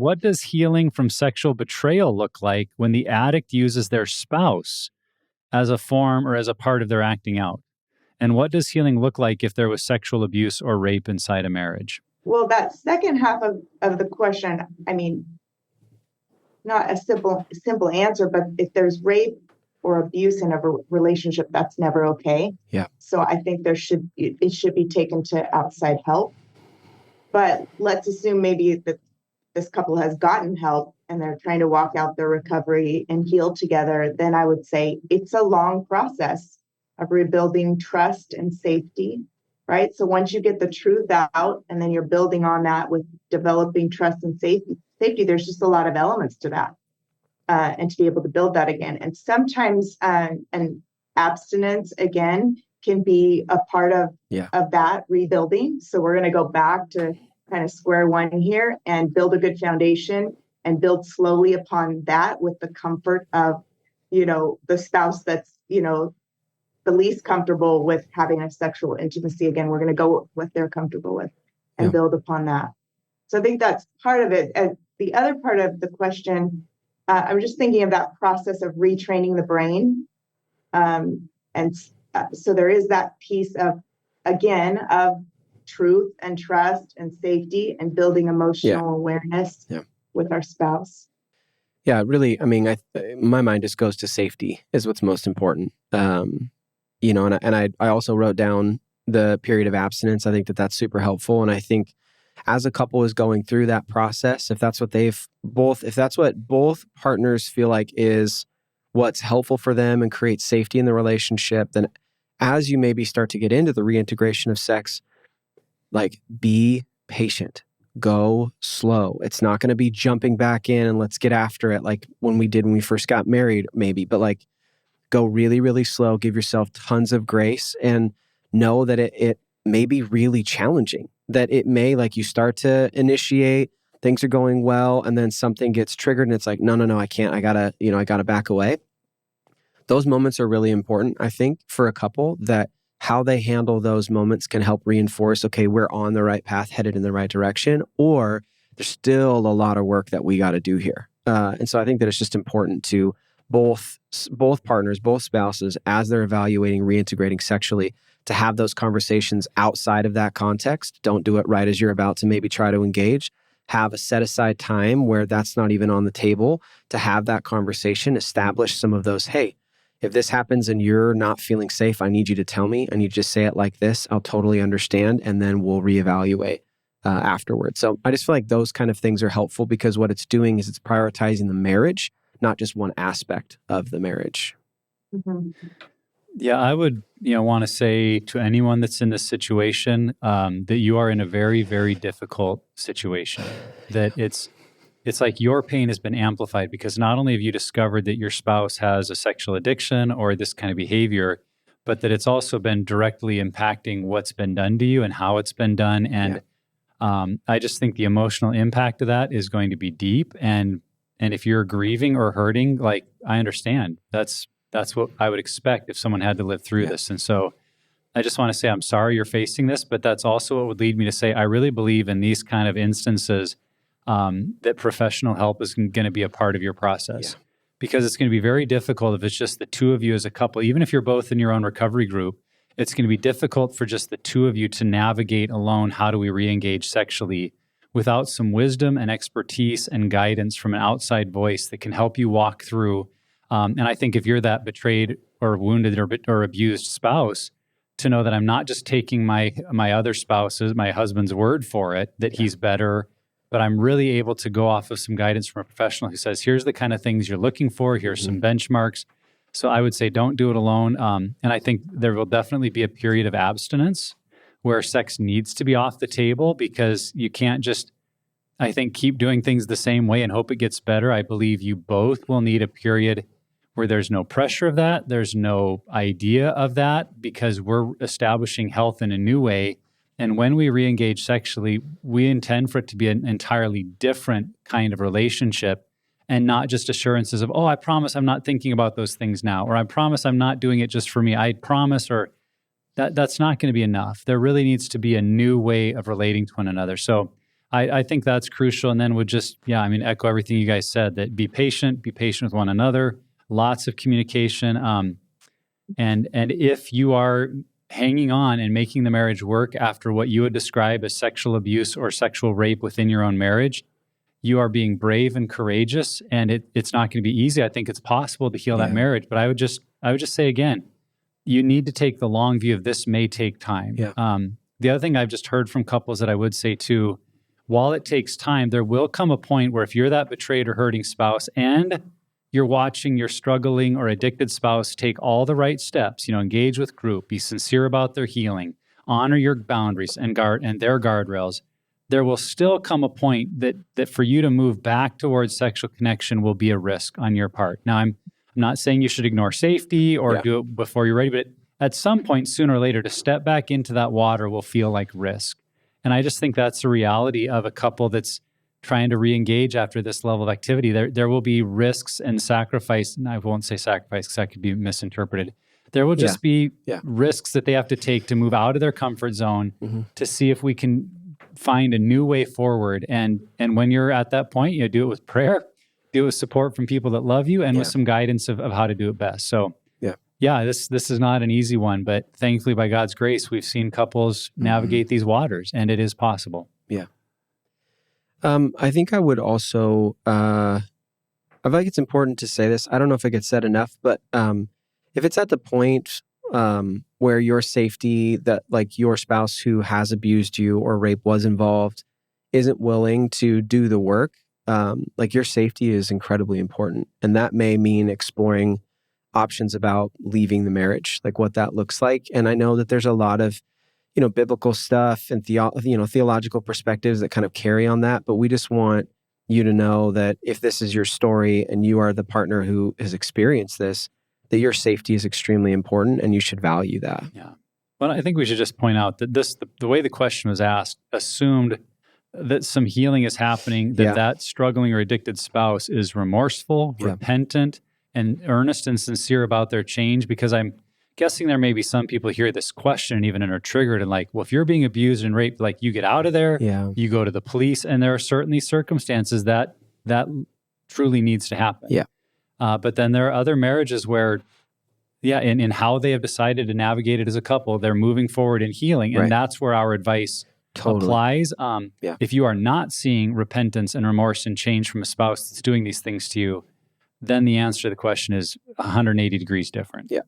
What does healing from sexual betrayal look like when the addict uses their spouse as a form or as a part of their acting out? And what does healing look like if there was sexual abuse or rape inside a marriage? Well, that second half of the question, I mean, not a simple answer, but if there's rape or abuse in a relationship, that's never okay. Yeah. So I think it should be taken to outside help. But let's assume maybe that this couple has gotten help and they're trying to walk out their recovery and heal together. Then I would say it's a long process of rebuilding trust and safety, right? So once you get the truth out and then you're building on that with developing trust and safety, there's just a lot of elements to that. And to be able to build that again. And sometimes an abstinence again can be a part of that rebuilding. So we're going to go back to kind of square one here and build a good foundation and build slowly upon that with the comfort of, the spouse that's, the least comfortable with having a sexual intimacy. Again, we're going to go with what they're comfortable with and build upon that. So I think that's part of it. And the other part of the question, I'm just thinking of that process of retraining the brain. So there is that piece of truth and trust and safety and building emotional awareness with our spouse. Yeah, really. I mean, my mind just goes to safety is what's most important. And I also wrote down the period of abstinence. I think that's super helpful. And I think as a couple is going through that process, if that's what both partners feel like is what's helpful for them and creates safety in the relationship, then as you maybe start to get into the reintegration of sex, like be patient, go slow. It's not going to be jumping back in and let's get after it like when we first got married, maybe, but like go really, really slow, give yourself tons of grace and know that it may be really challenging. That it may, like you start to initiate, things are going well, and then something gets triggered and it's like, no, I can't, I gotta back away. Those moments are really important, I think, for a couple, that how they handle those moments can help reinforce, okay, we're on the right path, headed in the right direction, or there's still a lot of work that we got to do here. And so I think that it's just important to both partners, both spouses, as they're evaluating reintegrating sexually, to have those conversations outside of that context. Don't do it right as you're about to maybe try to engage. Have a set aside time where that's not even on the table to have that conversation, establish some of those, hey, if this happens and you're not feeling safe, I need you to tell me. I need you to just say it like this. I'll totally understand. And then we'll reevaluate afterwards. So I just feel like those kind of things are helpful because what it's doing is it's prioritizing the marriage, not just one aspect of the marriage. Mm-hmm. Yeah, I would, want to say to anyone that's in this situation that you are in a very, very difficult situation. That it's like your pain has been amplified because not only have you discovered that your spouse has a sexual addiction or this kind of behavior, but that it's also been directly impacting what's been done to you and how it's been done. And I just think the emotional impact of that is going to be deep. And if you're grieving or hurting, like I understand, that's what I would expect if someone had to live through this. And so I just want to say, I'm sorry you're facing this, but that's also what would lead me to say, I really believe in these kind of instances that professional help is going to be a part of your process because it's going to be very difficult if it's just the two of you as a couple. Even if you're both in your own recovery group, it's going to be difficult for just the two of you to navigate alone. How do we re-engage sexually without some wisdom and expertise and guidance from an outside voice that can help you walk through. And I think if you're that betrayed or wounded or abused spouse, to know that I'm not just taking my other spouse's, my husband's word for it, that he's better, but I'm really able to go off of some guidance from a professional who says, here's the kind of things you're looking for. Here's some benchmarks. So I would say don't do it alone. And I think there will definitely be a period of abstinence where sex needs to be off the table because you can't just, I think, keep doing things the same way and hope it gets better. I believe you both will need a period where there's no pressure of that. There's no idea of that because we're establishing health in a new way. And when we re-engage sexually, we intend for it to be an entirely different kind of relationship and not just assurances of, oh, I promise I'm not thinking about those things now, or I promise I'm not doing it just for me. I promise, or that's not going to be enough. There really needs to be a new way of relating to one another. So I think that's crucial. And then would just, echo everything you guys said, that be patient with one another, lots of communication. And if you are hanging on and making the marriage work after what you would describe as sexual abuse or sexual rape within your own marriage, you are being brave and courageous, and it's not going to be easy. I think it's possible to heal that marriage, but I would just say again, you need to take the long view of this may take time. Yeah. The other thing I've just heard from couples that I would say too, while it takes time, there will come a point where if you're that betrayed or hurting spouse and you're watching your struggling or addicted spouse take all the right steps, engage with group, be sincere about their healing, honor your boundaries and their guardrails, there will still come a point that for you to move back towards sexual connection will be a risk on your part. Now, I'm not saying you should ignore safety or do it before you're ready, but at some point, sooner or later, to step back into that water will feel like risk. And I just think that's the reality of a couple that's trying to re-engage after this level of activity. There will be risks and sacrifice, and I won't say sacrifice because that could be misinterpreted. There will just be risks that they have to take to move out of their comfort zone to see if we can find a new way forward. And when you're at that point, do it with prayer, do it with support from people that love you, and with some guidance of how to do it best. So this is not an easy one, but thankfully by God's grace, we've seen couples navigate these waters, and it is possible. Yeah. I think I would also, I feel like it's important to say this. I don't know if it gets said enough, but if it's at the point where your safety, that like your spouse who has abused you or rape was involved, isn't willing to do the work, like your safety is incredibly important. And that may mean exploring options about leaving the marriage, like what that looks like. And I know that there's a lot of, biblical stuff and theological perspectives that kind of carry on that. But we just want you to know that if this is your story and you are the partner who has experienced this, that your safety is extremely important and you should value that. Yeah. Well, I think we should just point out that the way the question was asked assumed that some healing is happening, that struggling or addicted spouse is remorseful, repentant, and earnest and sincere about their change, because I'm guessing there may be some people hear this question and even are triggered and like, well, if you're being abused and raped, like you get out of there, you go to the police, and there are certainly circumstances that truly needs to happen. Yeah. But then there are other marriages where, in how they have decided to navigate it as a couple, they're moving forward in healing, and that's where our advice applies. If you are not seeing repentance and remorse and change from a spouse that's doing these things to you, then the answer to the question is 180 degrees different. Yeah.